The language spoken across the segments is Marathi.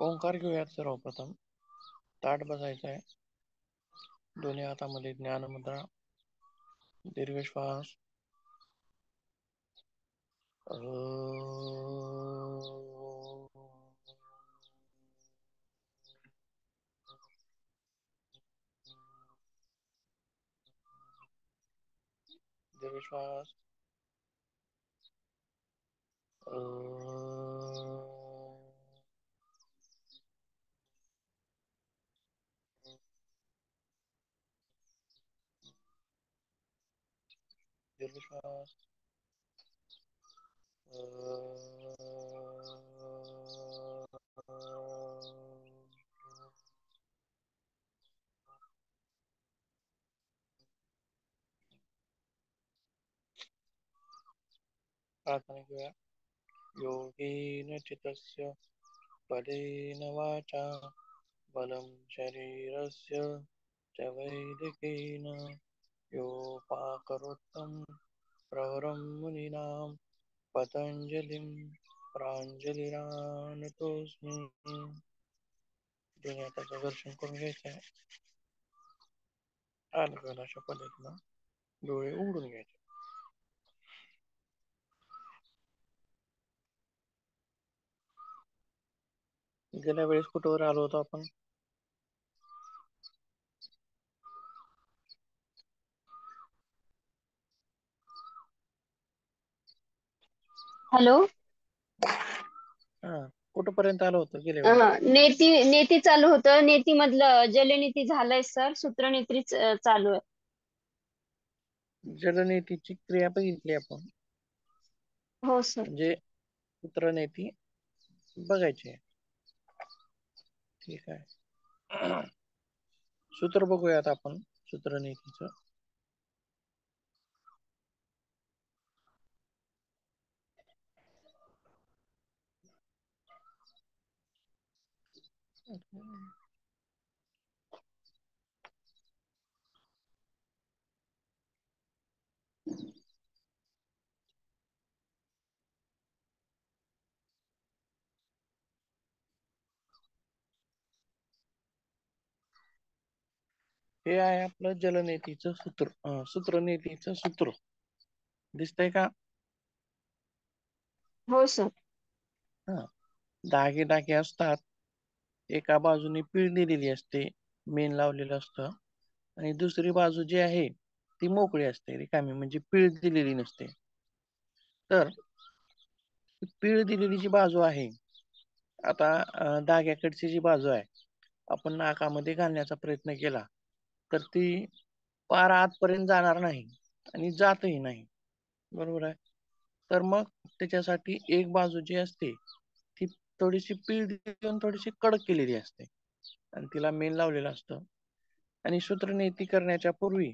ओंकार घेऊयात सर्वप्रथम. ताट बसायचं आहे. दोन्ही हातामध्ये ज्ञानमुद्रा. दीर्घ श्वास. दीर्घ श्वास. दीर्घ श्वास. प्रार्थना घेऊया. योगेन चित्तस्य पदेन वाचा बलं शरीरस्य च वैदिकेन योपाकरोत्तं प्रवरं मुनीनां पतंजलिं प्रांजलिरानतोस्मि. दोन्ही हाताचं दर्शन करून घ्यायचं आहे. अलगद अशा पद्धतीनं डोळे उघडून घ्यायचे. गेल्या वेळेस कुठवर आलो होतो आपण? हॅलो. हा, कुठपर्यंत आलो होतो गेल्या वेळेस? नेती चालू होतं. नेती मधलं जलनीती झालंय सर. सूत्रनेत्री चालू आहे. जलनेतीची क्रिया बघितली आपण. हो सर. म्हणजे सूत्रनेती बघायची आहे. ठीक आहे. सूत्र बघूयात आपण सूत्रनेतीचं. हे आहे आपलं जलनेतीचं सूत्र. सूत्रनेतीचं सूत्र दिसतंय का? हो सर. हा, धागे धागे असतात. एका बाजूने पिळ दिलेली असते, मेन लावलेलं असतं, आणि दुसरी बाजू जी आहे ती मोकळी असते, रिकामी, म्हणजे पिळ दिलेली नसते. तर पिळ दिलेली जी बाजू आहे, आता धाग्याकडची जी बाजू आहे, आपण नाकामध्ये घालण्याचा प्रयत्न केला तर ती पार आतपर्यंत जाणार नाही आणि जातही नाही, बरोबर आहे. तर मग त्याच्यासाठी एक बाजू जी असते ती थोडीशी पीळ देऊन थोडीशी कडक केलेली असते आणि तिला मेन लावलेलं असतं. आणि सूत्रनेती करण्याच्या पूर्वी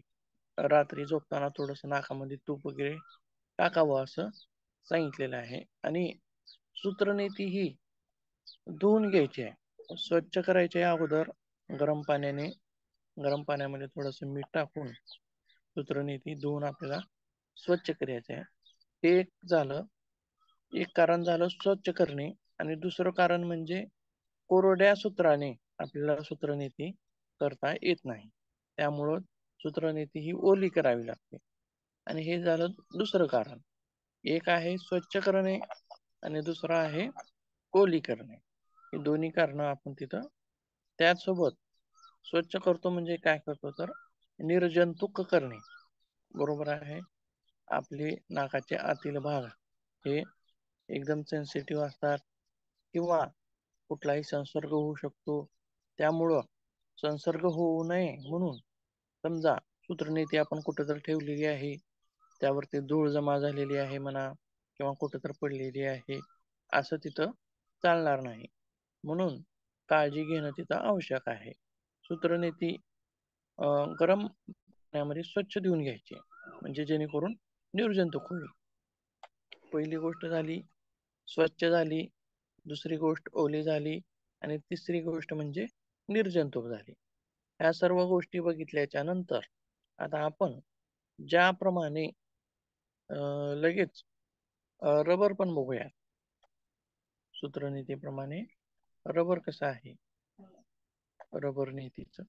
रात्री झोपताना थोडस नाकामध्ये तूप वगैरे टाकावं असं सांगितलेलं आहे. आणि सूत्रनेती ही धुवून घ्यायची आहे. स्वच्छ करायची आहे अगोदर गरम पाण्याने. गरम पाण्यामध्ये थोडस मीठ टाकून सूत्रनेती धुवून आपल्याला स्वच्छ करायचे आहे. हे एक झालं. एक कारण झालं स्वच्छ करणे, आणि दुसरं कारण म्हणजे कोरड्या सूत्राने आपल्याला सूत्रनेती करता येत नाही, त्यामुळं सूत्रनेती ही ओली करावी लागते. आणि हे झालं दुसरं कारण. एक आहे स्वच्छ करणे आणि दुसरं आहे ओली करणे. ही दोन्ही कारण आपण तिथं. त्याचसोबत स्वच्छ करतो म्हणजे काय करतो तर निर्जंतुक करणे, बरोबर आहे. आपले नाकाचे आतील भाग हे एकदम सेन्सिटिव्ह असतात किंवा कुठलाही संसर्ग होऊ शकतो. त्यामुळं संसर्ग होऊ नये म्हणून समजा सूत्रनेती आपण कुठेतरी ठेवलेली आहे, त्यावरती धूळ जमा झालेली आहे म्हणा किंवा कुठेतरी पडलेली आहे, असं तिथं चालणार नाही. म्हणून काळजी घेणं तिथं आवश्यक आहे. सूत्रनेती गरम पाण्यामध्ये स्वच्छ धुवून घ्यायची, म्हणजे जेणेकरून निर्जंतुक होईल. पहिली गोष्ट झाली, स्वच्छ झाली. दुसरी गोष्ट ओली झाली. आणि तिसरी गोष्ट म्हणजे निर्जंतुक झाली. ह्या सर्व गोष्टी बघितल्याच्या नंतर आता आपण ज्याप्रमाणे लगेच रबर पण बघूया. सूत्रनीतीप्रमाणे रबर कसं आहे? रबर नीतीचं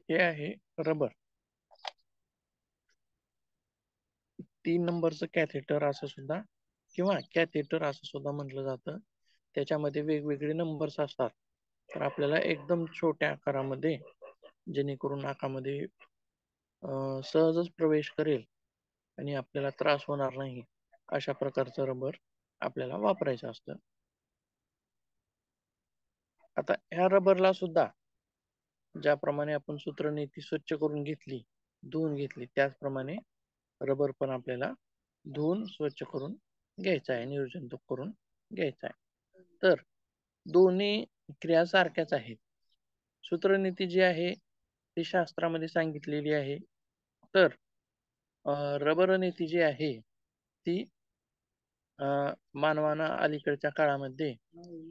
हे आहे रबर. 3 नंबरचं कॅथेटर असं सुद्धा किंवा कॅथेटर असं सुद्धा म्हटलं जातं. त्याच्यामध्ये वेगवेगळे नंबर्स असतात. तर आपल्याला एकदम छोट्या आकारामध्ये, जेणेकरून नाकामध्ये सहजच प्रवेश करेल आणि आपल्याला त्रास होणार नाही, अशा प्रकारचं रबर आपल्याला वापरायचं असतं. आता ह्या रबरला सुद्धा ज्याप्रमाणे आपण सूत्रनीती स्वच्छ करून घेतली, धुवून घेतली, त्याचप्रमाणे रबर पण आपल्याला धुवून स्वच्छ करून घ्यायचा आहे, निर्जंतुक करून घ्यायचा आहे. तर दोन्ही क्रिया सारख्याच आहेत. सूत्रनीती जी आहे ती शास्त्रामध्ये सांगितलेली आहे. तर रबर नीती जी आहे ती मानवानं अलीकडच्या काळामध्ये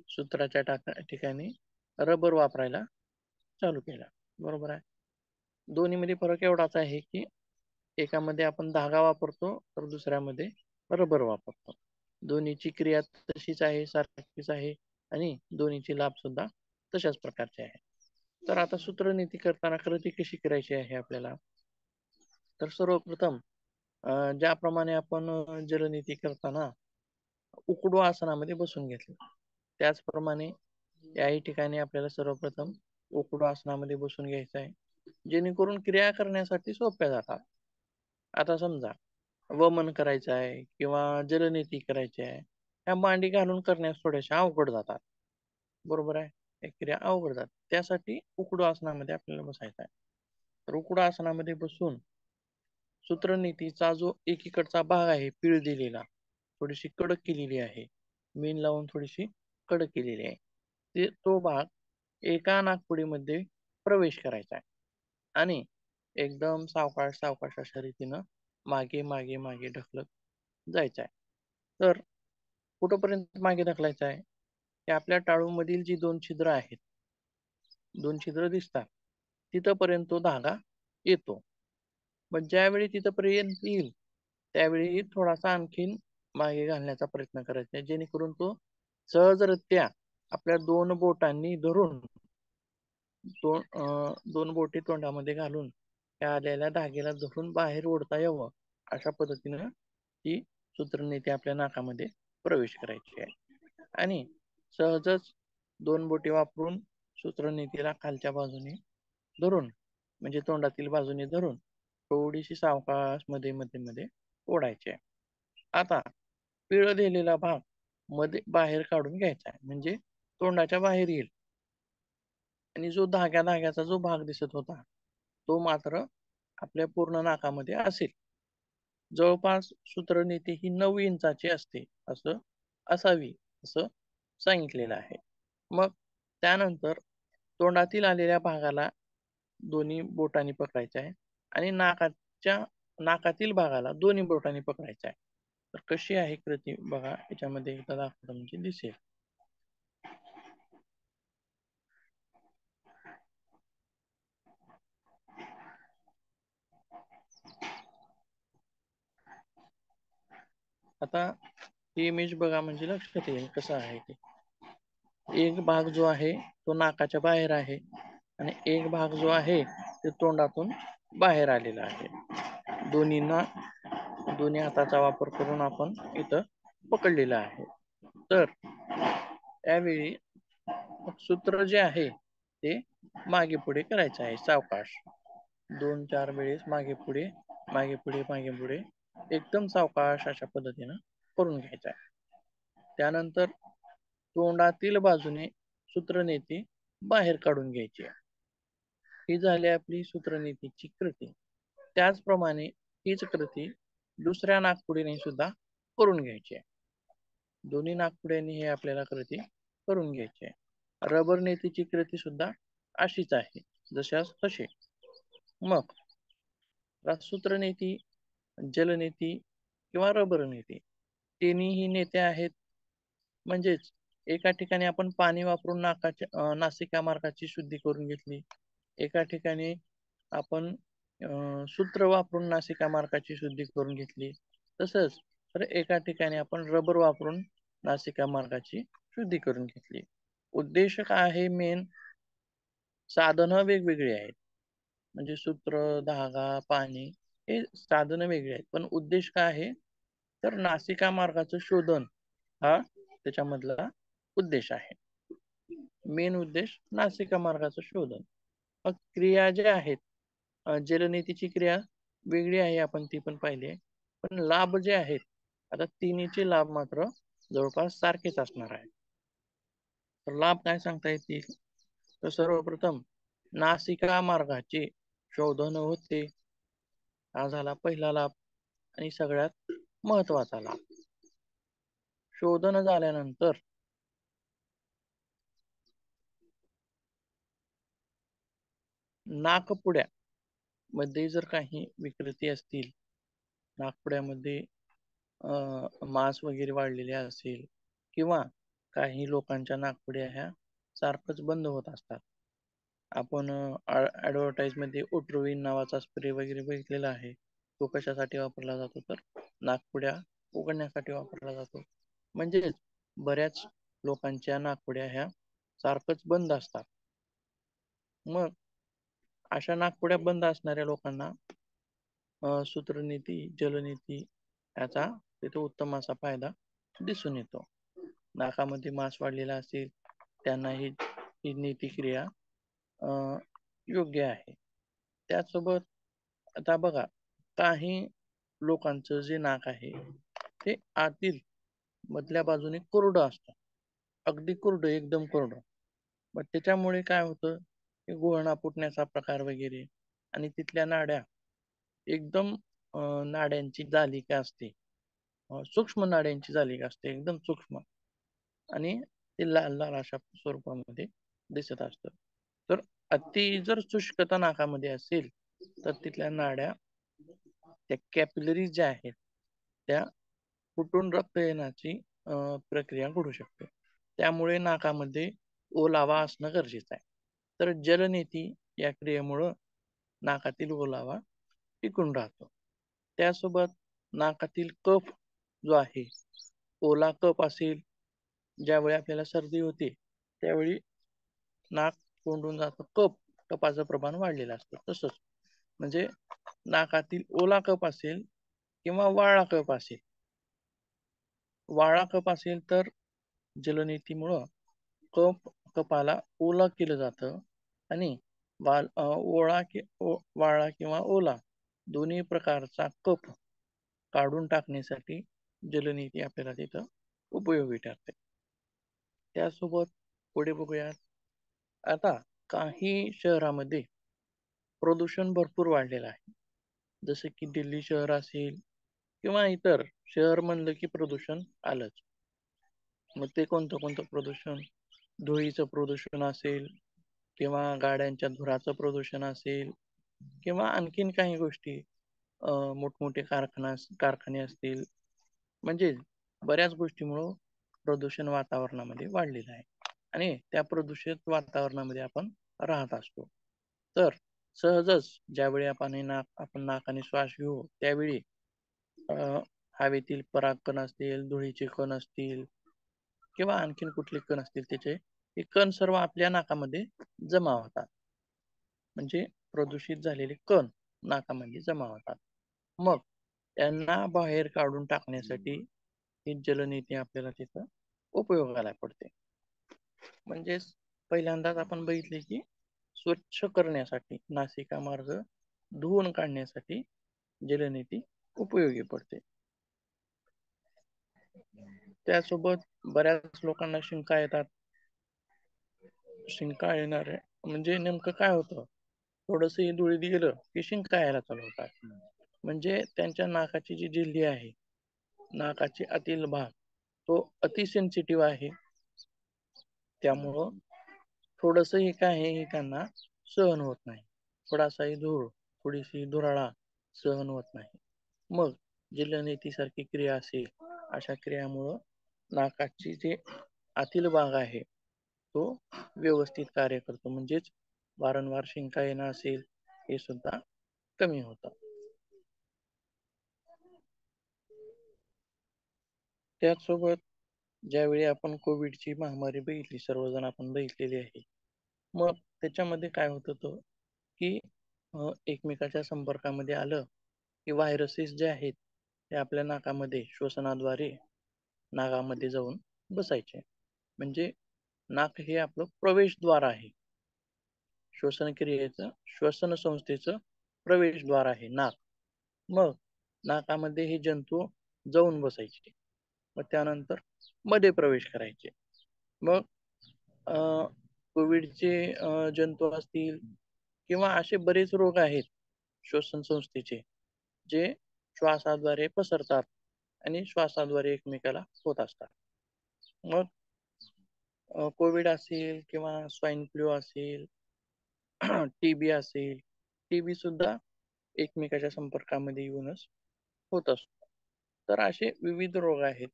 सूत्राच्या ठिकाणी रबर वापरायला चालू केला. बरोबर आहे. दोन्हीमध्ये फरक एवढाच आहे की एकामध्ये आपण धागा वापरतो तर दुसऱ्यामध्ये रबर वापरतो. दोन्हीची क्रिया तशीच आहे, सारखीच आहे आणि दोन्हीची लाभ सुद्धा तशाच प्रकारचे आहे. तर आता सूत्रनीती करताना कृती कशी करायची आहे आपल्याला? तर सर्वप्रथम ज्याप्रमाणे आपण जलनीती करताना उकडू आसनामध्ये बसून घेतलं, त्याचप्रमाणे याही ठिकाणी आपल्याला सर्वप्रथम उकडू आसनामध्ये बसून घ्यायचं आहे, जेणेकरून क्रिया करण्यासाठी सोप्या जातात. आता समजा वमन करायचं आहे किंवा जलनीती करायची आहे, ह्या मांडी घालून करण्यास थोड्याशा अवघड जातात. बरोबर आहे. या क्रिया अवघड जातात. त्यासाठी उकडू आसनामध्ये आपल्याला बसायचं आहे. तर उकडू आसनामध्ये बसून सूत्रनीतीचा जो एकीकडचा भाग आहे पीळ दिलेला, थोडीशी कडक केलेली आहे, मेन लावून थोडीशी कडक केलेली आहे, तो भाग एका नाकपुडीमध्ये प्रवेश करायचा आहे आणि एकदम सावकाश सावकाश अशा रीतीनं मागे मागे मागे ढकलत जायचं आहे. तर कुठंपर्यंत मागे ढकलायचं आहे की आपल्या टाळूमधील जी 2 छिद्र आहेत, 2 छिद्र दिसतात, तिथपर्यंत तो धागा येतो. मग ज्यावेळी तिथपर्यंत येईल त्यावेळी थोडासा आणखीन मागे घालण्याचा प्रयत्न करायचा आहे, जेणेकरून तो सहजरित्या आपल्या 2 बोटांनी धरून दोन बोटी तोंडामध्ये घालून त्या आलेल्या धाग्याला धरून बाहेर ओढता यावं, अशा पद्धतीनं ती सूत्रनीती आपल्या नाकामध्ये प्रवेश करायची आहे. आणि सहजच 2 बोटी वापरून सूत्रनीतीला खालच्या बाजूने धरून, म्हणजे तोंडातील बाजूने धरून थोडीशी सावकाश मध्ये मध्ये मध्ये ओढायची आहे. आता पिळं दिलेला भाग मध्ये बाहेर काढून घ्यायचा आहे, म्हणजे तोंडाच्या बाहेर येईल. आणि जो धाग्याचा जो भाग दिसत होता तो मात्र आपल्या पूर्ण नाकामध्ये असेल. जवळपास सूत्रनीती ही 9 इंचाची असते, असं असावी असं सांगितलेलं आहे. मग त्यानंतर तोंडातील आलेल्या भागाला दोन्ही बोटांनी पकडायचं आहे आणि नाकातील भागाला दोन्ही बोटांनी पकडायचं आहे. तर कशी आहे कृती बघा, याच्यामध्ये एकदा दाखवतो म्हणजे दिसेल. आता ही इमेज बघा म्हणजे लक्षात येईल कसं आहे ते. एक भाग जो आहे तो नाकाच्या बाहेर आहे आणि एक भाग जो आहे ते तोंडातून बाहेर आलेला आहे. दोन्ही हाताचा वापर करून आपण इथं पकडलेला आहे. तर त्यावेळी सूत्र जे आहे ते मागे पुढे करायचं आहे सावकाश. 2-4 वेळेस मागे पुढे मागे पुढे मागे पुढे एकदम सावकाश अशा पद्धतीनं करून घ्यायचं आहे. त्यानंतर तोंडातील बाजूने सूत्रनीती बाहेर काढून घ्यायची आहे. ही झाली आपली सूत्रनीतीची कृती. त्याचप्रमाणे हीच कृती दुसऱ्या नाकपुडीने सुद्धा करून घ्यायची आहे. दोन्ही नाकपुड्यांनी हे आपल्याला कृती करून घ्यायची आहे. रबर नीतीची कृती सुद्धा अशीच आहे, जशास तशी. मग सूत्रनीती, जलनीती किंवा रबर नीती, तिन्ही नेते आहेत. म्हणजेच एका ठिकाणी आपण पाणी वापरून नासिका मार्गाची शुद्धी करून घेतली. एका ठिकाणी आपण सूत्र वापरून नासिका मार्गाची शुद्धी करून घेतली. तसंच तर एका ठिकाणी आपण रबर वापरून नासिका मार्गाची शुद्धी करून घेतली. उद्देश काय आहे मेन? साधनं वेगवेगळी आहेत. म्हणजे सूत्र, धागा, पाणी हे साधनं वेगळी आहेत. पण उद्देश काय आहे? तर नासिका मार्गाचं शोधन हा त्याच्यामधला उद्देश आहे. मेन उद्देश नासिका मार्गाचं शोधन. मग क्रिया ज्या आहेत, जलनेतीची क्रिया वेगळी आहे, आपण ती पण पाहिली आहे. पण लाभ जे आहेत, आता तिन्हीचे लाभ मात्र जवळपास सारखेच असणार आहे. तर लाभ काय सांगता येतील? तर सर्वप्रथम नासिका मार्गाचे शोधन होते, हा झाला पहिला लाभ आणि सगळ्यात महत्वाचा लाभ. शोधन झाल्यानंतर नाकपुड्या मध्ये जर काही विकृती असतील, नाकपुड्यामध्ये मांस वगैरे वाढलेले असेल किंवा काही लोकांच्या नाकपुड्या ह्या सारखंच बंद होत असतात. आपण ऍडव्हर्टाईज मध्ये ओट्रोविन नावाचा स्प्रे वगैरे बघितलेला आहे. तो कशासाठी वापरला जातो? तर नाकपुड्या उघडण्यासाठी वापरला जातो. म्हणजेच बऱ्याच लोकांच्या नाकपुड्या ह्या सारखंच बंद असतात. मग अशा नाकपुड्या बंद असणाऱ्या लोकांना सूत्रनीती, जलनीती याचा तिथे उत्तम असा फायदा दिसून येतो. नाकामध्ये मांस वाढलेला असेल त्यांना ही नीती क्रिया योग्य आहे. त्याचसोबत आता बघा, काही लोकांचं जे नाक आहे ते आतील मधल्या बाजूने कोरडं असतं, अगदी कोरडं, एकदम कोरडं. मग त्याच्यामुळे काय होतं, गुळणा फुटण्याचा प्रकार वगैरे आणि तिथल्या नाड्या एकदम नाड्यांची जालिका असते, सूक्ष्म नाड्यांची जालिका असते, एकदम सूक्ष्म, आणि ते लाल लाल अशा स्वरूपामध्ये दिसत असतं. तर अति जर शुष्कता नाकामध्ये असेल तर तिथल्या नाड्या, त्या कॅपिलरीज ज्या आहेत त्या फुटून रक्त येण्याची प्रक्रिया घडू शकते. त्यामुळे नाकामध्ये ओलावा असणं गरजेचं आहे. तर जलनेती या क्रियेमुळं नाकातील ओलावा टिकून राहतो. त्यासोबत नाकातील कफ जो आहे, ओला कफ असेल, ज्यावेळी आपल्याला सर्दी होते त्यावेळी नाक कोंडून जातं, कफाचं प्रमाण वाढलेलं असतं. तसंच म्हणजे नाकातील ओला कफ असेल किंवा वाळा कफ असेल, वाळा कफ असेल तर जलनेतीमुळं कपाला ओला केलं जातं आणि वाळा किंवा ओला दोन्ही प्रकारचा कफ काढून टाकण्यासाठी जलनेती आपल्याला तिथं उपयोगी ठरते. त्यासोबत पुढे बघूयात. आता काही शहरामध्ये प्रदूषण भरपूर वाढलेलं आहे, जसे की दिल्ली शहर असेल किंवा इतर शहर म्हणलं की प्रदूषण आलंच. मग ते कोणतं कोणतं प्रदूषण? धुळीचं प्रदूषण असेल किंवा गाड्यांच्या धुराचं प्रदूषण असेल किंवा आणखीन काही गोष्टी, मोठमोठे कारखाने असतील, म्हणजे बऱ्याच गोष्टीमुळं प्रदूषण वातावरणामध्ये वाढलेलं आहे आणि त्या प्रदूषित वातावरणामध्ये आपण राहत असतो. तर सहजच ज्यावेळी आपण नाकाने श्वास घेऊ त्यावेळी हवेतील परागकण असतील, धुळीचे कण असतील किंवा आणखीन कुठले कण असतील त्याचे, हे कण सर्व आपल्या नाकामध्ये जमा होतात. म्हणजे प्रदूषित झालेले कण नाकामध्ये जमा होतात. मग त्यांना बाहेर काढून टाकण्यासाठी ही जलनेती आपल्याला तिथं उपयोगाला पडते. म्हणजेच पहिल्यांदाच आपण बघितले की स्वच्छ करण्यासाठी, नासिका मार्ग धुवून काढण्यासाठी जलनेती उपयोगी पडते. त्यासोबत बऱ्याच लोकांना शिंका येतात. शिंका येणार आहे म्हणजे नेमकं काय होतं, थोडस धुळीत गेलं की शिंका यायला चालू होतात. म्हणजे त्यांच्या नाकाची जी झिल्ली आहे, नाकाचे आतील भाग, तो अति सेन्सिटिव्ह आहे. त्यामुळं थोडंसं काय आहे हे त्यांना सहन होत नाही. थोडासाही धूळ, थोडीशी धुराळा सहन होत नाही. मग जलनेती सारखी क्रिया असेल, अशा क्रियामुळं नाकाची जे आतील भाग आहे तो व्यवस्थित कार्य करतो. म्हणजेच वारंवार शिंका येणं असेल हे सुद्धा कमी होतं. त्याचसोबत ज्यावेळी आपण कोविडची महामारी बघितली, सर्वजण आपण बघितलेली आहे. मग त्याच्यामध्ये काय होत होतं की एकमेकाच्या संपर्कामध्ये आलं की व्हायरसेस जे आहेत ते आपल्या नाकामध्ये श्वसनाद्वारे नाकामध्ये जाऊन बसायचे. म्हणजे नाक हे आपलं प्रवेशद्वार आहे. श्वसन क्रियेचं, श्वसन संस्थेचं प्रवेशद्वार आहे नाक. मग नाकामध्ये हे जंतू जाऊन बसायचे, मग त्यानंतर मध्ये प्रवेश करायचे. मग कोविडचे जंतू असतील किंवा असे बरेच रोग आहेत श्वसन संस्थेचे जे श्वासाद्वारे पसरतात आणि श्वासाद्वारे एकमेकाला होत असतात. मग कोविड असेल किंवा स्वाईन फ्लू असेल, टीबी असेल, टीबी सुद्धा एकमेकाच्या संपर्कामध्ये येऊनच होत असतो. तर असे विविध रोग आहेत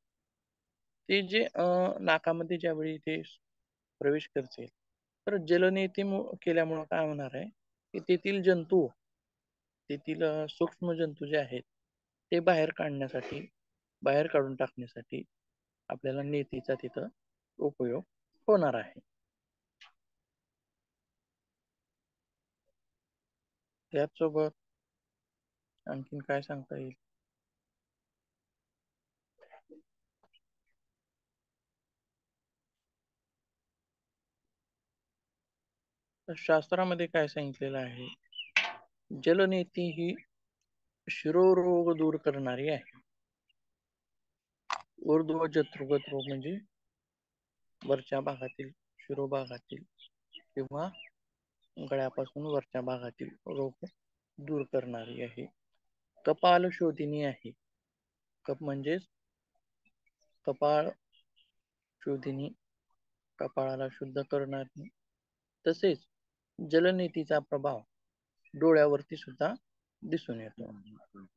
ते जे नाकामध्ये ज्यावेळी ते प्रवेश करतील तर जलनेती केल्यामुळं काय होणार आहे की तेथील जंतू, तेथील सूक्ष्म जंतू जे आहेत ते बाहेर काढून टाकण्यासाठी आपल्याला नेतीचा तिथं उपयोग होणार आहे. त्याचसोबत आणखीन काय सांगता येईल? तर शास्त्रामध्ये काय सांगितलेलं आहे, जलनेती ही शिरोरोग दूर करणारी आहे. ऊर्ध्व जत्रुगत रोग म्हणजे वरच्या भागातील, शिरोभागातील किंवा गळ्यापासून वरच्या भागातील रोग दूर करणारी आहे. कपाल शोधिनी आहे. कप म्हणजेच कपाळ शोधिनी, कपाळाला शुद्ध करणारी. तसेच जलनेतीचा प्रभाव डोळ्यावरती सुद्धा दिसून येतो.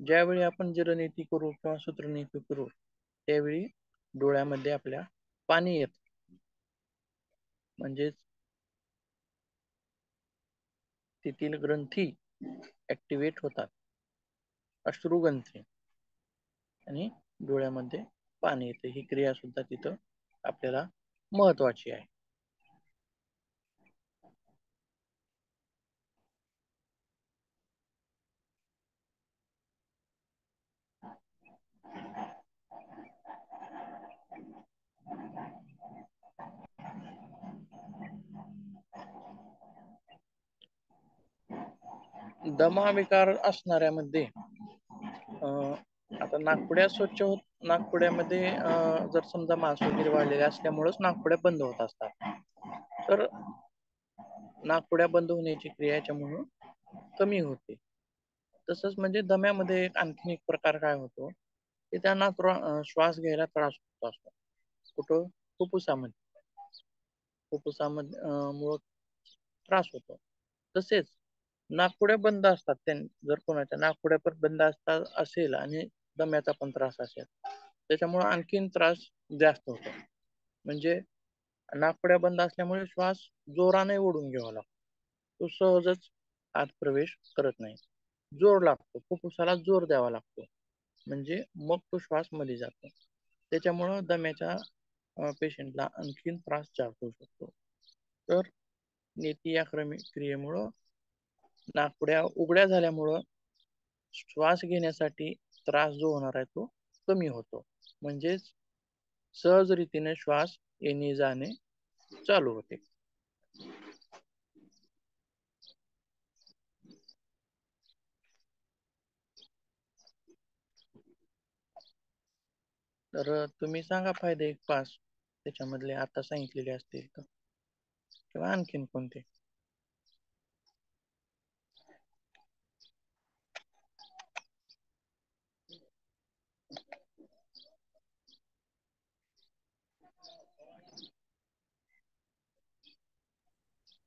ज्यावेळी आपण जलनेती करू किंवा सूत्रनेती करू त्यावेळी डोळ्यामध्ये आपल्या पाणी येत, म्हणजेच तेथील ग्रंथी ऍक्टिव्हेट होतात, अश्रुग्रंथी, आणि डोळ्यामध्ये पाणी येते. ही क्रिया सुद्धा तिथं आपल्याला महत्वाची आहे. दमा विकार असणाऱ्यामध्ये आता नाकपुड्या स्वच्छ होत, नाकपुड्यामध्ये जर समजा मांस वगैरे वाढलेले असल्यामुळेच नाकपुड्या बंद होत असतात, तर नाकपुड्या बंद होण्याची क्रिया याच्यामुळे कमी होते. तसंच म्हणजे दम्यामध्ये आणखीन एक प्रकार काय होतो की त्यांना श्वास घ्यायला त्रास होत असतो. कुठं? फुफ्फुसामध्ये, फुफ्फुसामध्ये मुळे त्रास होतो. तसेच नाकपुड्या बंद असतात, जर कोणाच्या नाकपुड्या पण बंद असतात असेल आणि दम्याचा पण त्रास असेल त्याच्यामुळे आणखीन त्रास जास्त होतो. म्हणजे नाकपुड्या बंद असल्यामुळे श्वास जोराने ओढून घ्यावा लागतो, तो सहजच आत प्रवेश करत नाही. जोर लागतो, फुफ्फुसाला जोर द्यावा लागतो, म्हणजे मग तो श्वास मध्ये जातो. त्याच्यामुळं दम्याच्या पेशंटला आणखीन त्रास जास्त होऊ शकतो. तर नेती या क्रियेमुळं नाकपुड्या उघड्या झाल्यामुळं श्वास घेण्यासाठी त्रास जो होणार आहे तो कमी होतो, म्हणजेच सहज रीतीने श्वास येणे जाणे चालू होते. तर तुम्ही सांगा फायदे एक पाच त्याच्यामधले आता सांगितलेले असतील तर, किंवा आणखीन कोणते?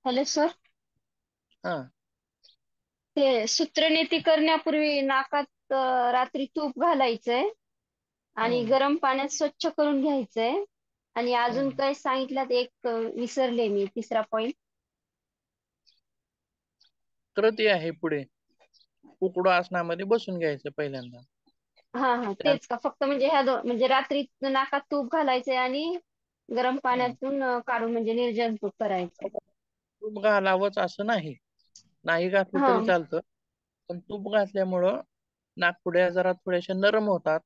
हॅलो सर, हा, ते सूत्रनेती करण्यापूर्वी नाकात रात्री तूप घालायचंय आणि हम्म, गरम पाण्यात स्वच्छ करून घ्यायचंय आणि अजून हम्म. काय सांगितलं एक विसरले मी तिसरा पॉइंट. तर ते आहे पुढे उकडू आसनामध्ये बसून घ्यायचं पहिल्यांदा. हा हा, त्यात तेच का फक्त म्हणजे ह्या दोन, म्हणजे रात्री नाकात तूप घालायचंय आणि गरम हं, पाण्यातून काढून म्हणजे निर्जंतुक करायचंय. तूप घालावंच असं नाही. नाही घातलं हा. तरी चालतं. पण तूप घातल्यामुळं नाकपुड्या जरा थोड्याशा नरम होतात,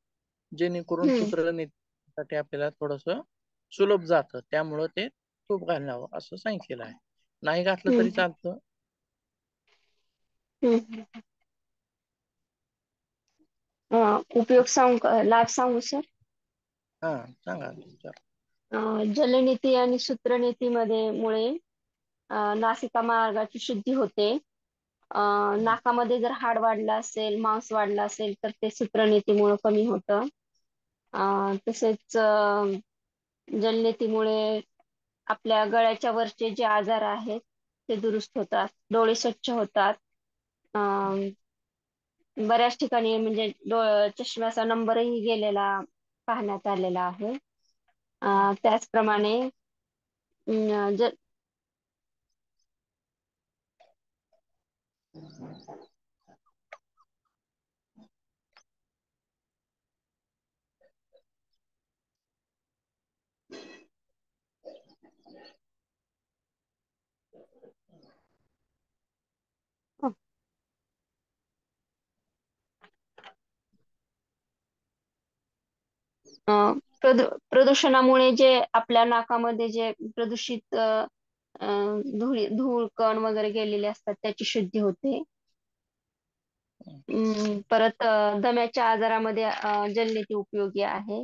जेणेकरून हम्म सूत्र नेण्यासाठी आपल्याला थोडंसं सुलभ जातं. त्यामुळं ते तूप घालावं असं सांगितलेलं आहे. नाही घातलं तरी हम्म चालतं. हम्म. उपयोग सांगू का, लाभ सांगू सर? हा, सांगा विचार. जलनीती आणि सूत्रनीतीमध्ये मुळे नासिका मार्गाची शुद्धी होते. नाकामध्ये जर हाड वाढलं असेल, मांस वाढलं असेल तर ते सूत्रनीतीमुळे कमी होतं. तसेच जलनेतीमुळे आपल्या गळ्याच्या वरचे जे आजार आहेत ते दुरुस्त होतात, डोळे स्वच्छ होतात. अं, बऱ्याच ठिकाणी म्हणजे चष्म्याचा नंबरही गेलेला पाहण्यात आलेला आहे. त्याचप्रमाणे जर प्रदूषणामुळे जे आपल्या नाकामध्ये जे प्रदूषित धूळ कण वगैरे गेलेले असतात त्याची शुद्धी होते. परत दम्याच्या आजारामध्ये जलनेती उपयोगी आहे.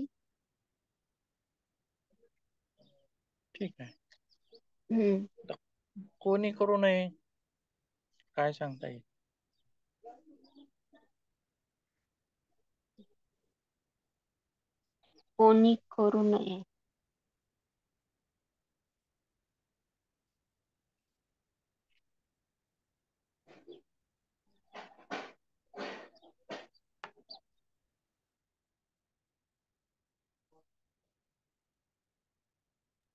ठीक आहे. हम्म. कोणी करू नये काय सांगता येईल? कोणी करू नये.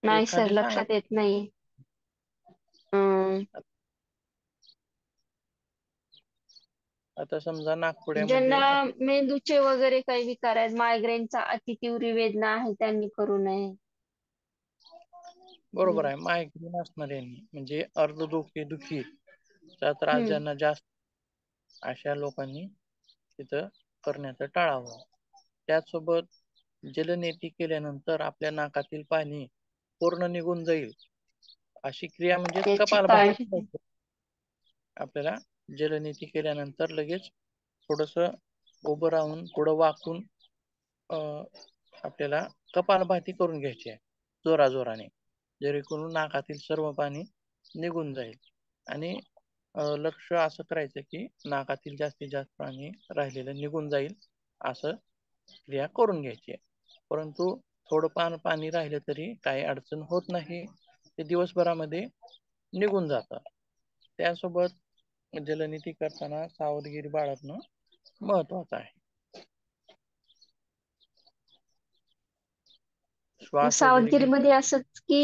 नाही सर, एखादी सांगा. लक्षात येत नाही. अं, आता समजा ज्यांना नाकपुड्यामध्ये मेंदूचे वगैरे काही विकार आहेत, मायग्रेनचा अतितीव्र वेदना आहे, त्यांनी करू नये. बरोबर हम्म आहे. मायग्रेन असणाऱ्यांनी म्हणजे दुखीचा त्रास हम्म ज्यांना जास्त, अशा लोकांनी तिथं करण्याचं टाळावं. त्याचसोबत जलनेती केल्यानंतर आपल्या नाकातील पाणी पूर्ण निघून जाईल अशी क्रिया म्हणजे त्याची कपालभाती काळजी घ्या. करायची. आपल्याला जलनेती केल्यानंतर लगेच थोडस उभं राहून पुढं वाकून आपल्याला कपालभाती करून घ्यायची आहे जोराजोराने, जेणेकरून नाकातील सर्व पाणी निघून जाईल. आणि लक्ष असं करायचं की नाकातील जास्तीत जास्त पाणी राहिलेलं निघून जाईल असं क्रिया करून घ्यायची आहे. परंतु थोडं पाणी राहिलं तरी काही अडचण होत नाही, ते दिवसभरामध्ये निघून जातं. त्यासोबत जलनेती करताना सावधगिरी बाळगणं महत्वाचं आहे. श्वास वगैरे घे. सावधगिरीमध्ये असंच की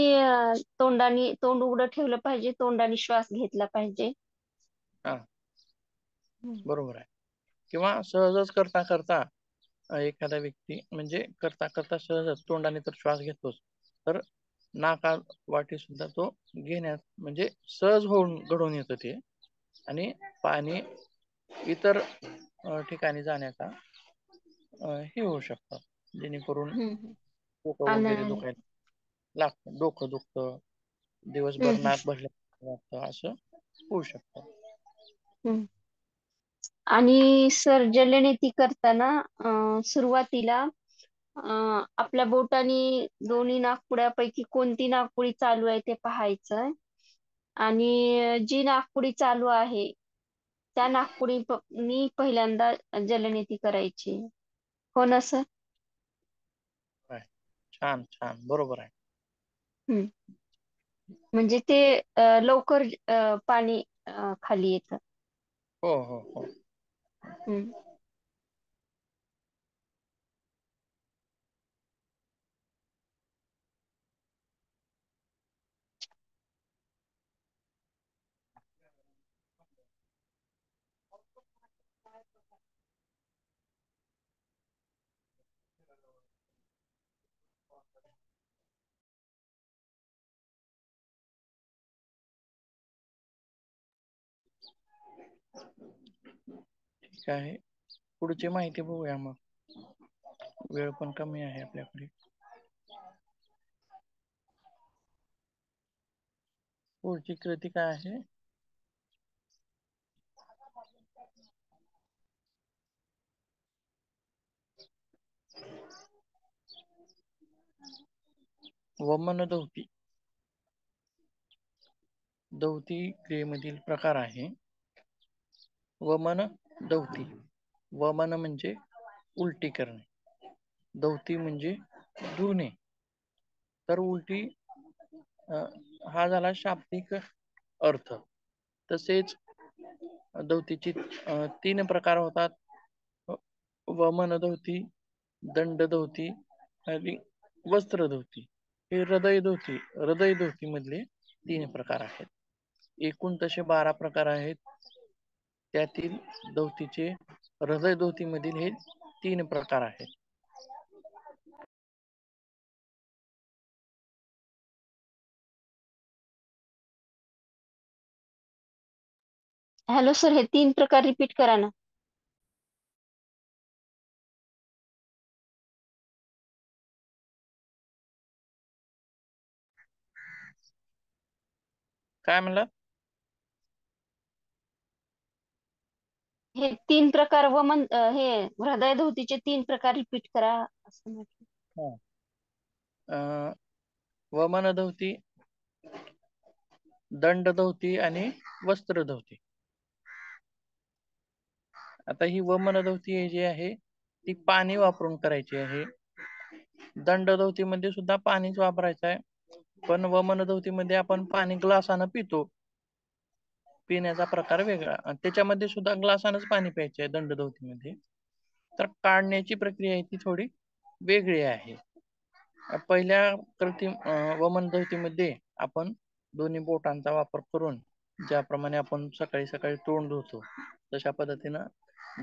तोंड उघडं ठेवलं पाहिजे, तोंडाने श्वास घेतला पाहिजे. हा, हम्म. बरोबर आहे. किंवा सहजच करता करता एखादा व्यक्ती म्हणजे करता करता सहजच तोंडाने तर श्वास घेतोच, तर नाका वाटी सुद्धा तो घेण्यात म्हणजे सहज होऊन घडून येतं ते. आणि पाणी इतर ठिकाणी जाण्याचा हे होऊ शकतं, जेणेकरून हम्म. डोकं वगैरे आणि दुखायला लागतं, डोकं दुखतं, दिवसभर हम्म नाक भरल्या वाटतं, असं होऊ शकतं. हम्म. आणि सर जलनेती करताना सुरुवातीला आपल्या बोटानी दोन्ही नाकपुड्यापैकी कोणती नाकपुडी चालू आहे ते पाहायचं. आणि जी नाकपुडी चालू आहे त्या नाकपुडीनी पहिल्यांदा जलनेती करायची. हो ना सर? छान छान, बरोबर आहे. हम्म. म्हणजे ते लवकर पाणी खाली येतं. हो हो हो. हम्म. ठीक आहे, पुढची माहिती बघूया मग. वेळ पण कमी आहे आपल्याकडे. पुढची कृती काय आहे? वमन दौती. दौती क्रियेमधील प्रकार आहे वमन दौती. वमन म्हणजे उलटी करणे, दौती म्हणजे धुणे. तर उलटी हा झाला शाब्दिक अर्थ. तसेच दौतीची 3 प्रकार होतात: वमन दौती, दंड दौती आणि वस्त्र दौती. हे हृदय दौती मधले 3 प्रकार आहेत. एकूण तसे 12 प्रकार आहेत. त्यातील दौतीचे हृदय दौती मधील हे 3 प्रकार आहेत. हॅलो सर, हे 3 प्रकार रिपीट करा ना. काय म्हणला? हे 3 प्रकार हे हृदयधौतीचे 3 प्रकार रिपीट करा असं म्हटलं. वमन दौती, दंड दौती आणि वस्त्र दौती. आता ही वमन दौती जी आहे ती पाणी वापरून करायची आहे. दंड दौती मध्ये सुद्धा पाणीच वापरायचं आहे, पण वमन दौती मध्ये आपण पाणी ग्लासानं पितो. पिण्याचा प्रकार वेगळा. त्याच्यामध्ये सुद्धा ग्लासानंच पाणी प्यायचे आहे दंड दौती मध्ये. तर काढण्याची प्रक्रिया आहे ती थोडी वेगळी आहे. पहिल्या वमन दौतीमध्ये आपण दोन्ही बोटांचा वापर करून, ज्याप्रमाणे आपण सकाळी सकाळी तोंड धुतो तशा पद्धतीनं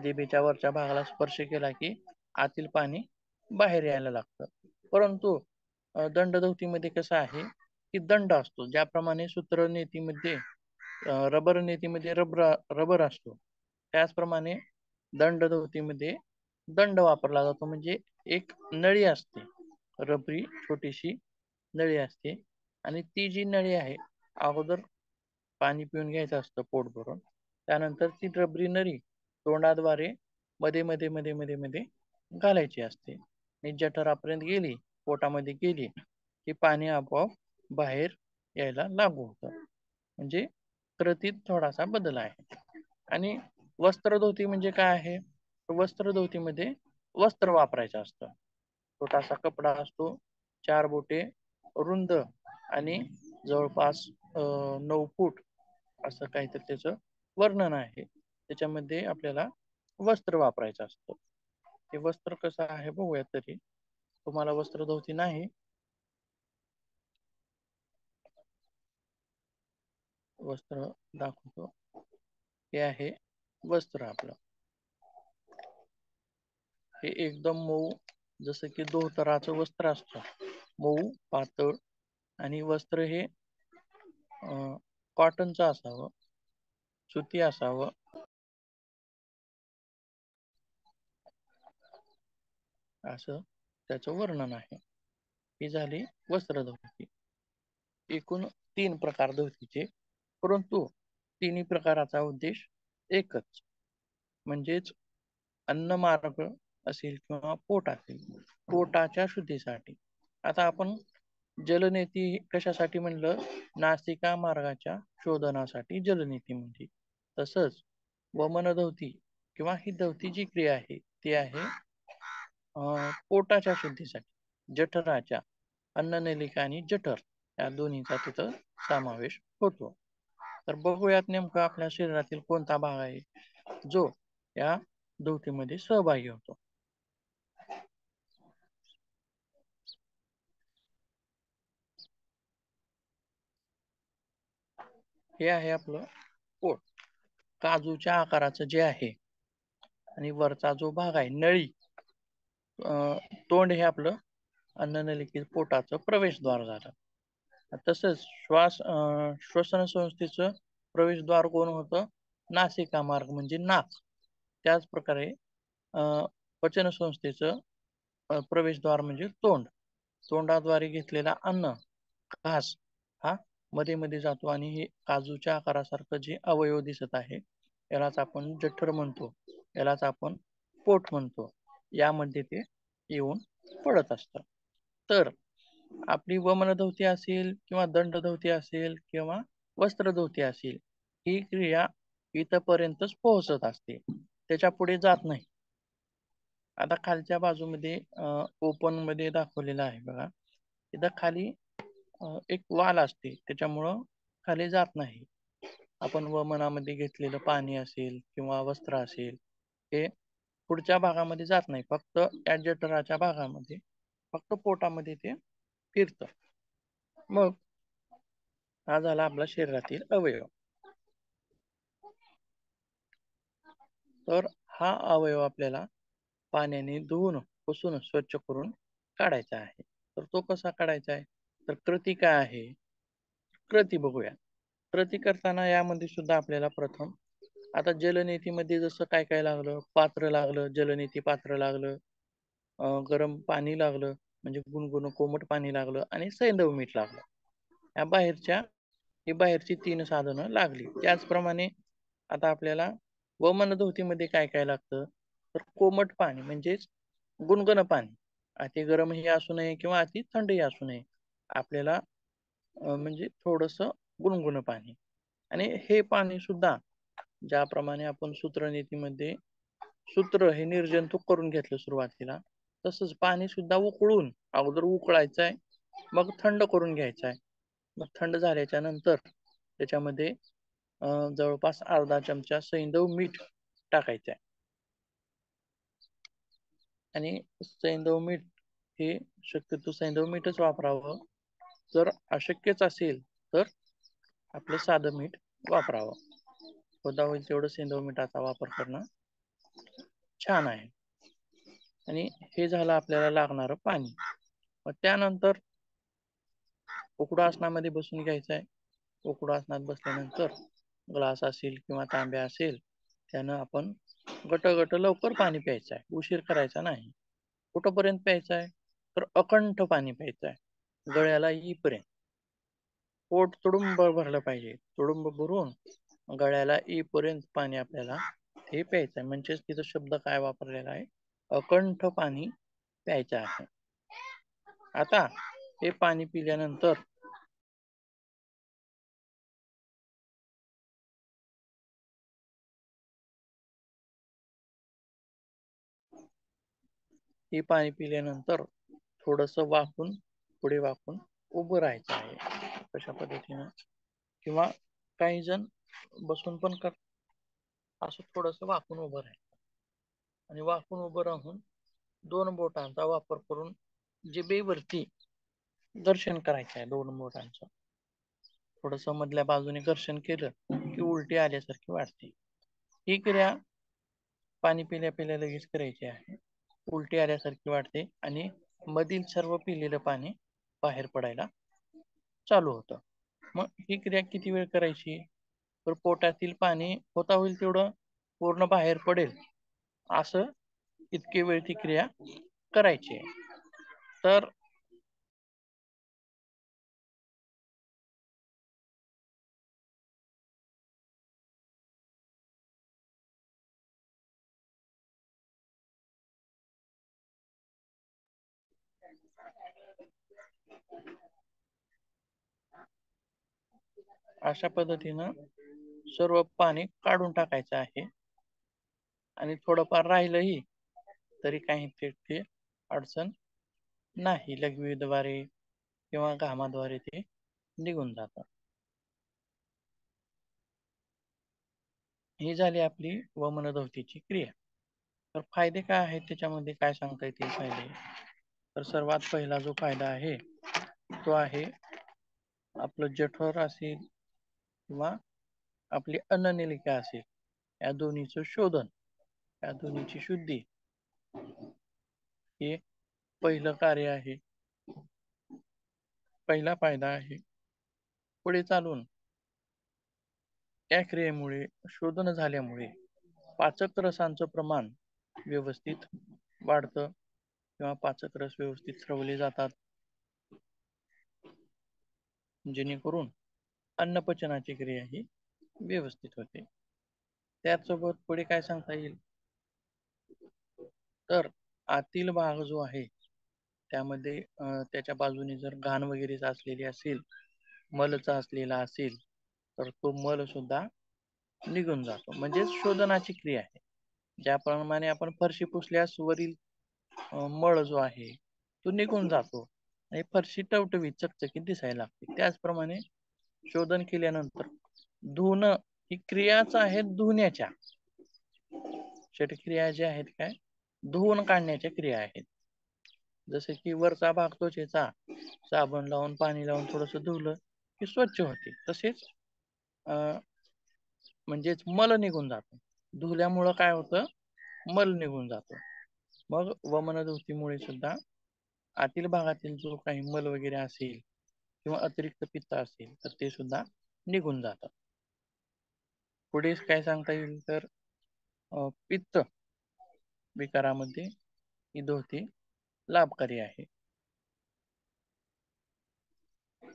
जिभेच्या वरच्या भागाला स्पर्श केला की आतील पाणी बाहेर यायला लागतं. परंतु दंड दौतीमध्ये कसं आहे की दंड असतो, ज्याप्रमाणे सूत्र नेतीमध्ये रबर नेतीमध्ये रबर असतो, त्याचप्रमाणे दंड दौतीमध्ये दंड वापरला जातो. म्हणजे एक नळी असते, रबरी छोटीशी नळी असते, आणि ती जी नळी आहे, अगोदर पाणी पिऊन घ्यायचं असतं पोट भरून, त्यानंतर ती रबरी नळी तोंडाद्वारे मध्ये मध्ये मध्ये मध्ये मध्ये घालायची असते. आणि जठरापर्यंत गेली, पोटामध्ये गेली की पाणी आपोआप बाहेर यायला लागू होतं. म्हणजे कृतीत थोडासा बदल आहे. आणि वस्त्रधोती म्हणजे काय आहे? वस्त्रधोतीमध्ये वस्त्र वापरायचं असतं. छोटासा कपडा असतो, 4 बोटे रुंद आणि जवळपास 9 फूट असं काहीतरी त्याचं वर्णन आहे. त्याच्यामध्ये आपल्याला वस्त्र वापरायचं असतं. ते वस्त्र कसं आहे बघूया. तरी तुम्हाला वस्त्र धोती नाही, वस्त्र दाखवतो. हे आहे वस्त्र आपलं. हे एकदम मऊ, जसं की धोतराचं वस्त्र असतं, मऊ पातळ. आणि वस्त्र हे कॉटनचं असावं, सुती असावं. असं त्याचं वर्णन आहे. ही झाली वस्त्र धोती. एकूण 3 प्रकार धोतीचे, परंतु तिन्ही प्रकाराचा उद्देश एकच, म्हणजेच अन्न मार्ग असेल किंवा पोट असेल, पोटाच्या शुद्धीसाठी. आता आपण जलनेती कशासाठी म्हणलं? नासिका मार्गाच्या शोधनासाठी जलनेती म्हणजे. तसंच वमन दौती किंवा ही दौतीची क्रिया आहे ती आहे पोटाच्या शुद्धीसाठी, जठराच्या, अन्ननलिका आणि जठर या दोन्हीचा तिथं समावेश होतो. तर बघूयात नेमकं आपल्या शरीरातील कोणता भाग आहे जो या दौतीमध्ये सहभागी होतो. हे आहे आपलं पोट. काजूच्या आकाराचं जे आहे, आणि वरचा जो भाग आहे नळी, तोंड हे आपलं अन्ननलिके पोटाचं प्रवेशद्वार झालं. तसंच श्वसन संस्थेचं प्रवेशद्वार कोण होतं? नासिका मार्ग म्हणजे नाक. त्याच प्रकारे पचन संस्थेचं प्रवेशद्वार म्हणजे तोंड. तोंडाद्वारे घेतलेला अन्न घास हा मध्ये मध्ये जातो आणि हे काजूच्या आकारासारखं जे अवयव दिसत आहे यालाच आपण जठर म्हणतो, यालाच आपण पोट म्हणतो. यामध्ये ते येऊन पडत असतं. तर आपली वमनधवती असेल किंवा दंडधवती असेल किंवा वस्त्रधवती असेल, ही क्रिया इथपर्यंतच पोहोचत असते, त्याच्या पुढे जात नाही. आता खालच्या बाजूमध्ये ओपन मध्ये दाखवलेलं आहे बघा. इथं खाली एक वाल असते, त्याच्यामुळं खाली जात नाही. आपण वमनामध्ये घेतलेलं पाणी असेल किंवा वस्त्र असेल, हे पुढच्या भागामध्ये जात नाही, फक्त या जठराच्या भागामध्ये, फक्त पोटामध्ये ते फिरतं. मग हा झाला आपला शरीरातील अवयव. तर हा अवयव आपल्याला पाण्याने धुवून पुसून स्वच्छ करून काढायचा आहे. तर तो कसा काढायचा आहे? तर कृती काय आहे? कृती बघूया. कृती करताना यामध्ये सुद्धा आपल्याला प्रथम आता जलनेतीमध्ये जसं काय काय लागलं, पात्र लागलं, जलनेती पात्र लागलं, गरम पाणी लागलं म्हणजे गुणगुण कोमट पाणी लागलं आणि सैंधव मीठ लागलं. या ही बाहेरची 3 साधनं लागली. त्याचप्रमाणे आता आपल्याला वमनधौतीमध्ये काय काय लागतं? तर कोमट पाणी म्हणजेच गुणगुण पाणी. अति गरमही असू नये किंवा अति थंडही असू नये. आपल्याला म्हणजे थोडंसं गुणगुण पाणी. आणि हे पाणी सुद्धा ज्याप्रमाणे आपण सूत्रनीतीमध्ये सूत्र हे निर्जंतुक करून घेतलं सुरुवातीला, तसंच पाणी सुद्धा उकळून अगोदर उकळायचं आहे, मग थंड करून घ्यायचं आहे. मग थंड झाल्याच्या नंतर त्याच्यामध्ये जवळपास अर्धा चमचा सैंधव मीठ टाकायचं आहे. आणि सैंधव मीठ हे शक्यतो सैंधव मीठच वापरावं. जर अशक्यच असेल तर आपलं साधं मीठ वापरावं. होता होईल तेवढं सैंधव मिठाचा वापर करणं छान आहे. आणि हे झालं आपल्याला लागणारं पाणी. मग त्यानंतर उकडू बसून घ्यायचं आहे. उकडू आसनात बसल्यानंतर ग्लास असेल किंवा तांब्या असेल त्यानं आपण गट लवकर पाणी प्यायचं आहे, उशीर करायचा नाही. कुठंपर्यंत प्यायचं आहे? तर अकंठ पाणी प्यायचं आहे, गळ्याला येईपर्यंत. पोट तुडुंब भरलं पाहिजे, तुडुंब भरून गळ्याला येईपर्यंत पाणी आपल्याला हे प्यायचं आहे. म्हणजेच तिथं शब्द काय वापरलेला आहे? अकंठ पाणी प्यायचं आहे. आता हे पाणी पिल्यानंतर हे पाणी पिल्यानंतर थोडस वाकून पुढे वाकून उभं राहायचं आहे अशा पद्धतीनं. किंवा काही जण बसून पण कर असं थोडस वाकून उभं राहायचं. आणि वाकून उभं राहून 2 बोटांचा वापर करून जिभेवरती घर्षण करायचं आहे. 2 बोटांचं थोडस मधल्या बाजूने घर्षण केलं की उलटी आल्यासारखी वाटते. ही क्रिया पाणी पिल्या पिल्या लगेच करायची आहे. उलटी आल्यासारखी वाटते आणि मधील सर्व पिलेलं पाणी बाहेर पडायला चालू होतं. मग ही क्रिया किती वेळ करायची? तर पोटातील पाणी होता होईल तेवढं पूर्ण बाहेर पडेल असं इतके वेळ ती क्रिया करायची आहे. तर अशा पद्धतीनं सर्व पाणी काढून टाकायचं आहे. आणि थोडंफार राहिलंही तरी काही ते अडचण नाही, लघवीद्वारे किंवा घामाद्वारे ते निघून जातं. ही झाली आपली वमनधौतीची क्रिया. तर फायदे काय आहेत त्याच्यामध्ये, काय सांगता येतील फायदे? तर सर्वात पहिला जो फायदा आहे तो आहे आपलं जठर असेल किंवा आपली अन्ननलिका असेल, या दोन्हीचं शोधन, या दोन्हीची शुद्धी हे पहिलं कार्य आहे. पहिला फायदा आहे. पुढे चालून त्या क्रियेमुळे शोधन झाल्यामुळे पाचक रसांचं प्रमाण व्यवस्थित वाढतं किंवा पाचक रस व्यवस्थित स्रवले जातात, जेणेकरून अन्नपचनाची क्रिया ही व्यवस्थित होते. त्याचसोबत पुढे काय सांगता येईल, तर आतील भाग जो आहे त्यामध्ये त्याच्या बाजूने जर घाण वगैरे असलेली असेल, मलचा असलेला असेल, तर तो मल सुद्धा निघून जातो. म्हणजे शोधनाची क्रिया आहे. ज्याप्रमाणे आपण फरशी पुसल्यास वरील मळ जो आहे तो निघून जातो आणि फरशी टवटवीत चकचकीत दिसायला लागते. त्याचप्रमाणे शोधन केल्यानंतर धुणं ही क्रियाच आहे धुण्याच्या. षटक्रिया ज्या आहेत काय धुवून काढण्याच्या क्रिया आहेत. जसे की वरचा भाग त्वचेचा साबण लावून पाणी लावून थोडस धुवलं की स्वच्छ होते, तसेच म्हणजेच मल निघून जातो. धुल्यामुळं काय होतं, मल निघून जातो. मग वमनधुतीमुळे सुद्धा आतील भागातील जो काही मल वगैरे असेल किंवा अतिरिक्त पित्त असेल तर ते सुद्धा निघून जातात. पुढे काय सांगता येईल, तर पित्त विकारामध्ये ही धोती लाभकारी आहे.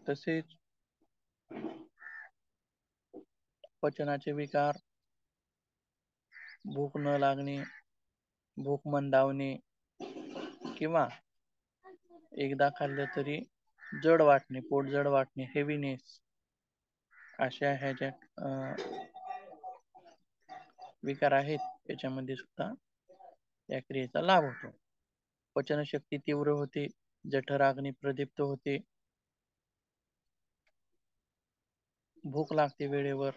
तसेच पचनाचे विकार, भूक न लागणे, भूक मंदावणे किंवा एकदा खाल्लं तरी जड वाटणे, पोट जड वाटणे, हेवीनेस, अशा ह्या ज्या विकार आहेत त्याच्यामध्ये सुद्धा या क्रियेचा लाभ होतो. पचनशक्ती तीव्र होते, जठराग्नी प्रदीप्त होते, भूक लागते वेळेवर